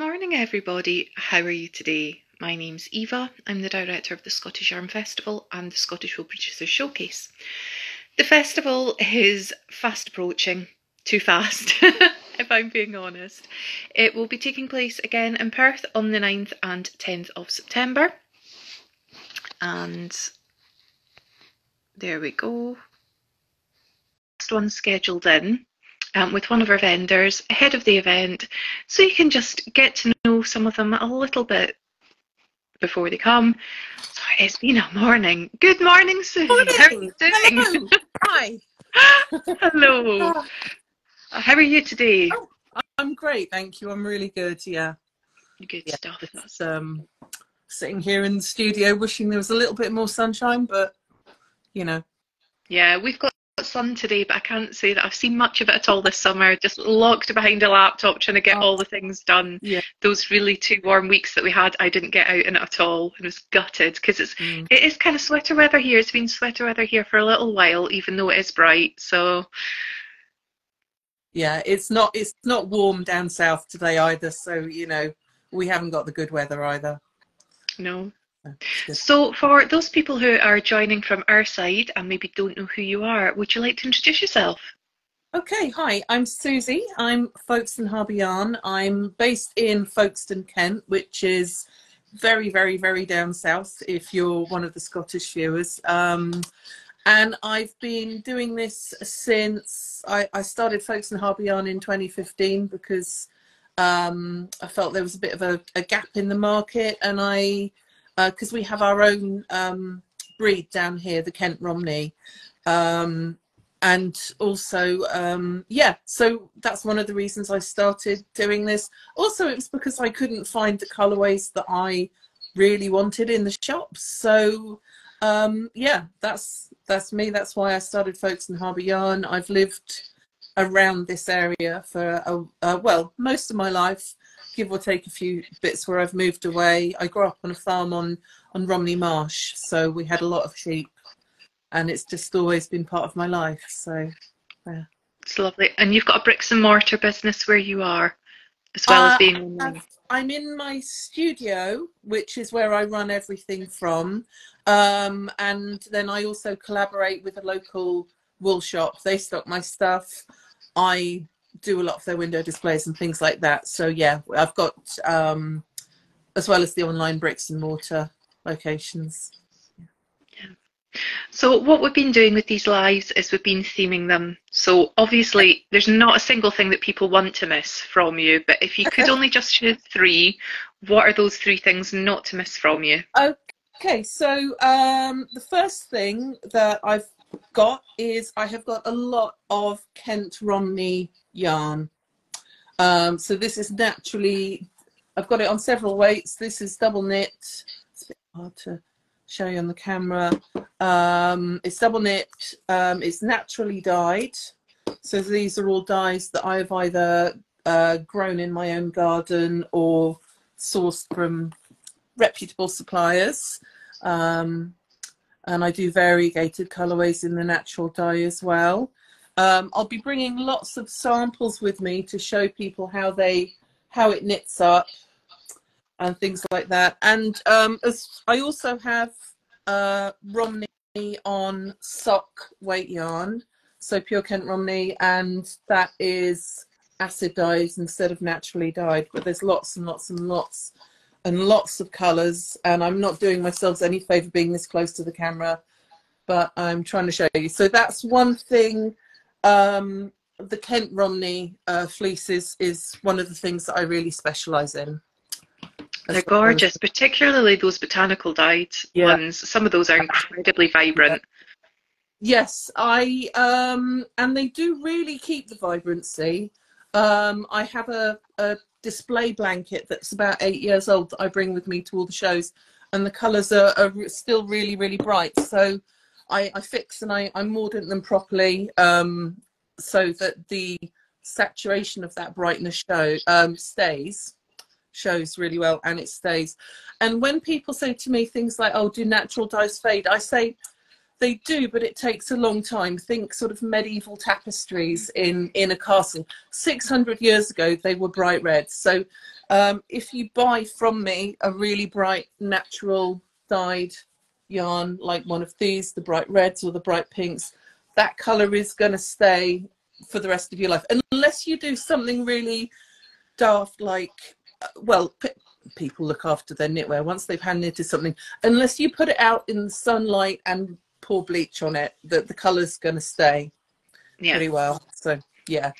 morning, everybody. How are you today? My name's Eva. I'm the director of the Scottish Yarn Festival and the Scottish Wool Producers Showcase. The festival is fast approaching, too fast, if I'm being honest. It will be taking place again in Perth on the 9th and 10th of September. And there we go. Next one scheduled in. With one of our vendors ahead of the event, so you can just get to know some of them a little bit before they come. Sorry, it's been a morning. Good morning, Suzi. How are you doing? Hello. Hi. Hello. How are you today? Oh, I'm great, thank you. I'm really good. Yeah. Good stuff. It's, sitting here in the studio, wishing there was a little bit more sunshine, but you know. Yeah, we've got sun today, but I can't say that I've seen much of it at all this summer. Just locked behind a laptop trying to get all the things done. Yeah. Those really 2 warm weeks that we had, I didn't get out in it at all and was gutted because it is kind of sweater weather here. It's been sweater weather here for a little while, even though it is bright. So yeah, it's not warm down south today either. So you know, we haven't got the good weather either. No. So for those people who are joining from our side and maybe don't know who you are, would you like to introduce yourself? Okay, hi, I'm Suzi. I'm Folkestone Harbour Yarn. I'm based in Folkestone, Kent, which is very, very, very down south if you're one of the Scottish viewers. And I've been doing this since I started Folkestone Harbour Yarn in 2015 because I felt there was a bit of a gap in the market, and because we have our own breed down here, the Kent Romney, and also yeah, so that's one of the reasons I started doing this. Also, it was because I couldn't find the colorways that I really wanted in the shops. So yeah, that's me. That's why I started Folkestone Harbour Yarn. I've lived around this area for well, most of my life, give or take a few bits where I've moved away. I grew up on a farm on Romney Marsh, so we had a lot of sheep, and it's just always been part of my life. So yeah. It's lovely. And you've got a bricks and mortar business where you are, as well as being online. I'm in my studio, which is where I run everything from, and then I also collaborate with a local wool shop. They stock my stuff. I do a lot of their window displays and things like that. So yeah, I've got as well as the online bricks and mortar locations. Yeah. So what we've been doing with these lives is we've been theming them. So obviously there's not a single thing that people want to miss from you, but if you could only just choose 3, what are those 3 things not to miss from you? Okay, so the first thing that I've got is I have got a lot of Kent Romney yarn. So this is naturally, I've got it on several weights. This is double knit. It's a bit hard to show you on the camera. It's double knit. It's naturally dyed. So these are all dyes that I've either grown in my own garden or sourced from reputable suppliers. And I do variegated colorways in the natural dye as well. I'll be bringing lots of samples with me to show people how it knits up and things like that. And I also have Romney on sock weight yarn, so pure Kent Romney, and that is acid dyes instead of naturally dyed. But there's lots and lots and lots and lots of colours, and I'm not doing myself any favour being this close to the camera, but I'm trying to show you. So that's one thing. The Kent Romney fleeces is one of the things that I really specialise in. They're gorgeous, particularly those botanical dyed ones. Some of those are incredibly vibrant. Yes, and they do really keep the vibrancy. I have a display blanket that's about 8 years old that I bring with me to all the shows, and the colours are still really, really bright. So I fix and I mordant them properly so that the saturation of that brightness shows really well, and it stays. And when people say to me things like, oh, do natural dyes fade? I say they do, but it takes a long time. Think sort of medieval tapestries in a castle. 600 years ago, they were bright red. So If you buy from me a really bright natural dyed yarn, like one of these, the bright reds or the bright pinks, that colour is going to stay for the rest of your life, unless you do something really daft, like, well, people look after their knitwear once they've hand knitted something. Unless you put it out in the sunlight and pour bleach on it, the colour's going to stay pretty well. So yeah.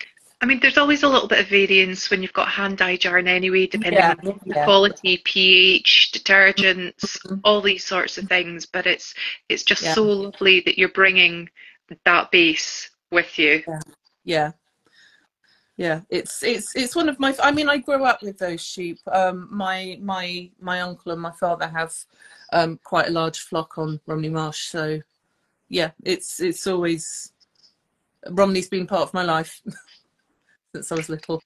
I mean, there's always a little bit of variance when you've got hand-dyed yarn anyway, depending on the quality, pH, detergents, all these sorts of things. But it's just so lovely that you're bringing that base with you. Yeah. It's one of my. I mean, I grew up with those sheep. My uncle and my father have quite a large flock on Romney Marsh. So yeah, it's always, Romney's been part of my life since I was little.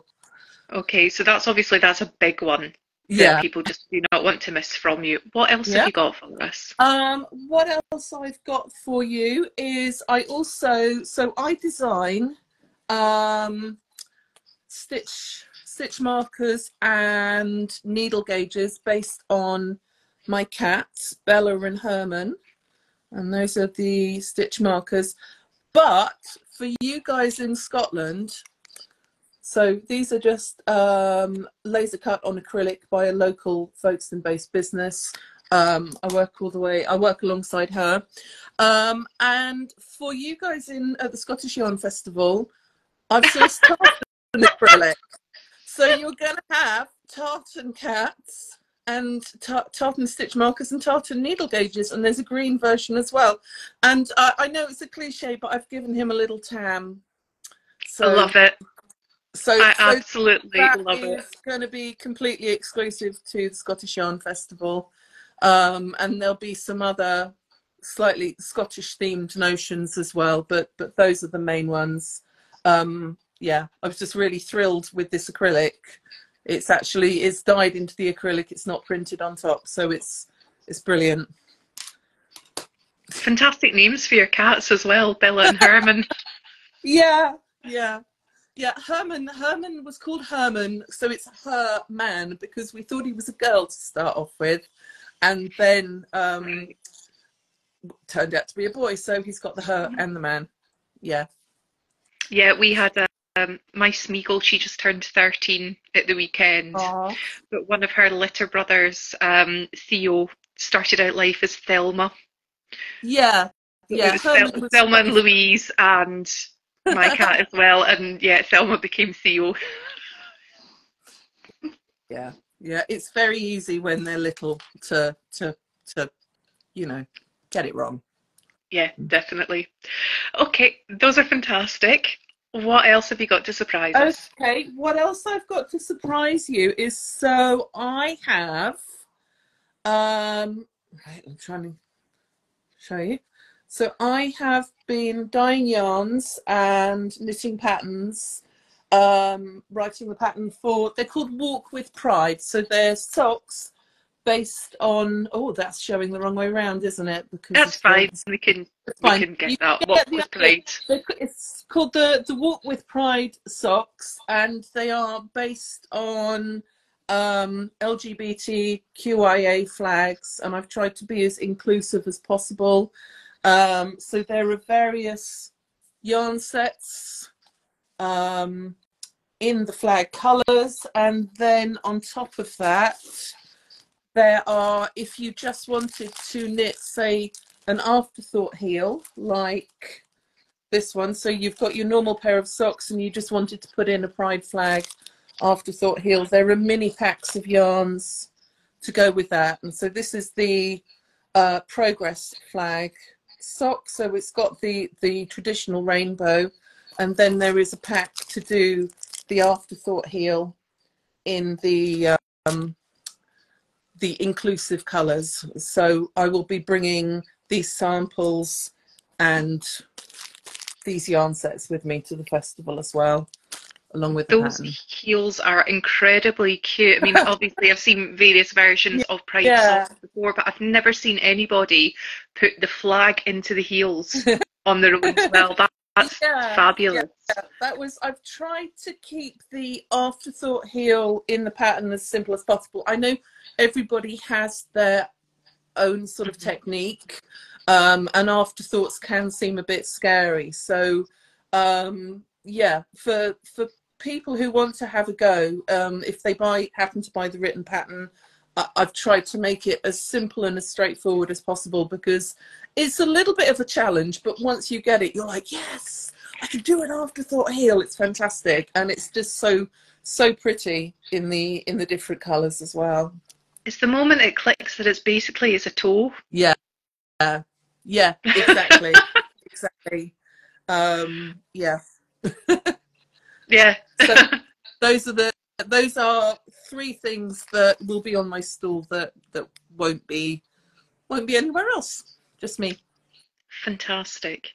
Okay, so that's a big one that people just do not want to miss from you. What else have you got for us? What else I've got for you is I design stitch markers and needle gauges based on my cats, Bella and Herman, and those are the stitch markers. But for you guys in Scotland, so these are just laser cut on acrylic by a local Folkestone based business. I work alongside her. And for you guys at the Scottish Yarn Festival, I've sourced tartan acrylic. So you're going to have tartan cats and tartan stitch markers and tartan needle gauges, and there's a green version as well. And I know it's a cliche, but I've given him a little tam. So I love it. I absolutely love it. It's going to be completely exclusive to the Scottish Yarn Festival, and there'll be some other slightly Scottish themed notions as well, but those are the main ones. Yeah, I was just really thrilled with this acrylic. It's dyed into the acrylic. It's not printed on top, so it's brilliant. Fantastic names for your cats as well, Bella and Herman. Yeah. Herman was called Herman, so it's her man, because we thought he was a girl to start off with, and then turned out to be a boy, so he's got the her and the man. Yeah, we had my Smeagol. She just turned 13 at the weekend. Aww. But one of her litter brothers, Theo, started out life as Thelma. Yeah. Thelma and Louise and my cat as well, and Thelma became Theo. Yeah, it's very easy when they're little to get it wrong. Yeah, definitely. Okay, those are fantastic. What else have you got to surprise us? Okay, what else I've got to surprise you is, so I have right, I'm trying to show you. So I have been dyeing yarns and knitting patterns, writing the pattern they're called Walk with Pride. So they're socks based on, that's showing the wrong way around, isn't it? Because that's fine. We can get that. Walk with Pride. It's called the Walk with Pride socks, and they are based on LGBTQIA flags, and I've tried to be as inclusive as possible. So there are various yarn sets in the flag colours, and then on top of that there are, if you just wanted to knit, say, an afterthought heel like this one, so you've got your normal pair of socks and you just wanted to put in a pride flag afterthought heel, there are mini packs of yarns to go with that. And so this is the progress flag sock, so it's got the traditional rainbow, and then there is a pack to do the afterthought heel in the inclusive colours. So I will be bringing these samples and these yarn sets with me to the festival as well, along with the those pattern. Heels are incredibly cute. I mean, obviously I've seen various versions of Pride socks before, but I've never seen anybody put the flag into the heels on their own as well. That's fabulous. That was, I've tried to keep the afterthought heel in the pattern as simple as possible. I know everybody has their own sort of technique, and afterthoughts can seem a bit scary. So yeah, for people who want to have a go, if they happen to buy the written pattern, I've tried to make it as simple and as straightforward as possible, because it's a little bit of a challenge, but once you get it, you're like, yes, I can do an afterthought heel. It's fantastic, and it's just so pretty in the different colours as well. It's the moment it clicks that it's basically a toe. Yeah, yeah, exactly, exactly. Yeah. Yeah. So those are three things that will be on my stall that won't be anywhere else. Just me. Fantastic.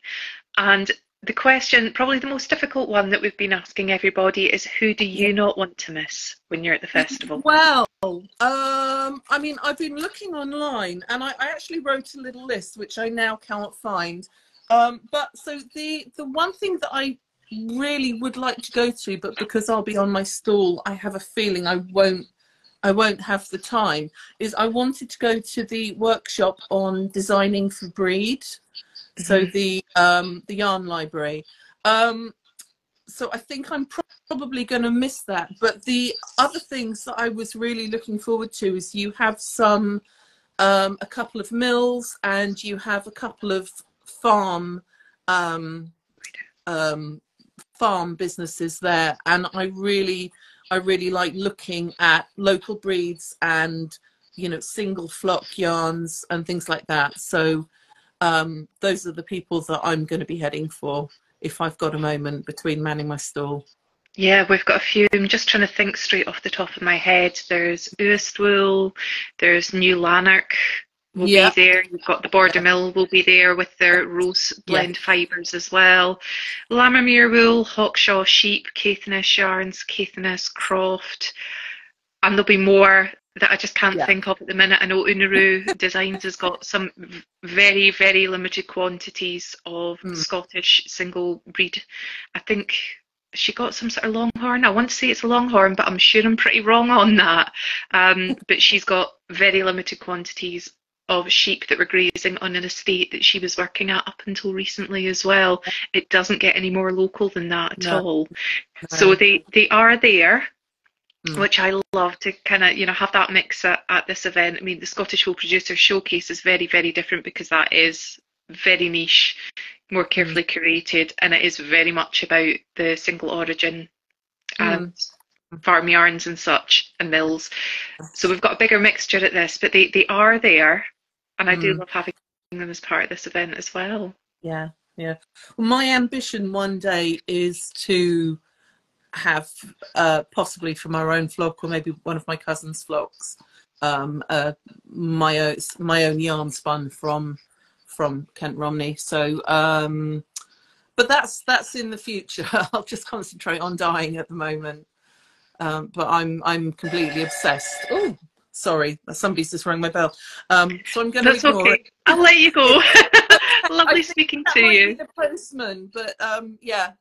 And the question, probably the most difficult one that we've been asking everybody, is who do you not want to miss when you're at the festival? Well, I mean, I've been looking online, and I actually wrote a little list, which I now cannot find. But so the one thing that I really would like to go to, but because I'll be on my stall, I have a feeling I won't have the time, is I wanted to go to the workshop on designing for breed. So the yarn library. So I think I'm probably going to miss that. But the other things that I was really looking forward to is you have a couple of mills, and you have a couple of farm businesses there, and I really like looking at local breeds and, you know, single flock yarns and things like that. So those are the people that I'm going to be heading for if I've got a moment between manning my stall. Yeah, we've got a few. I'm just trying to think straight off the top of my head. There's Oostwool, there's New Lanark will be there. You've got the Border Mill will be there with their rose blend fibres as well. Lammermuir Wool, Hawkshaw Sheep, Caithness Yarns, Caithness Croft, and there'll be more that I just can't think of at the minute. I know Unaroo Designs has got some very, very limited quantities of Scottish single breed. I think she got some sort of longhorn. I want to say it's a longhorn, but I'm sure I'm pretty wrong on that. But she's got very limited quantities of sheep that were grazing on an estate that she was working at up until recently as well. It doesn't get any more local than that at all. So they are there, which I love to kind of, you know, have that mix at this event. I mean, the Scottish Wool Producer Showcase is very, very different because that is very niche, more carefully curated, and it is very much about the single origin and farm yarns and such and mills. So we've got a bigger mixture at this, but they are there, and I do love having them as part of this event as well. Yeah, yeah. Well, my ambition one day is to have possibly from our own flock, or maybe one of my cousin's flocks, my own yarn spun from Kent Romney. So but that's in the future. I'll just concentrate on dyeing at the moment. But I'm completely obsessed. Oh, sorry, somebody's just rang my bell. So I'm going to ignore it. I'll let you go. Lovely speaking to you. The postman, but yeah.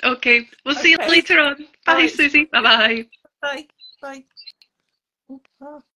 Okay, we'll see you later on. Bye, Susie. Bye-bye. Bye. Bye.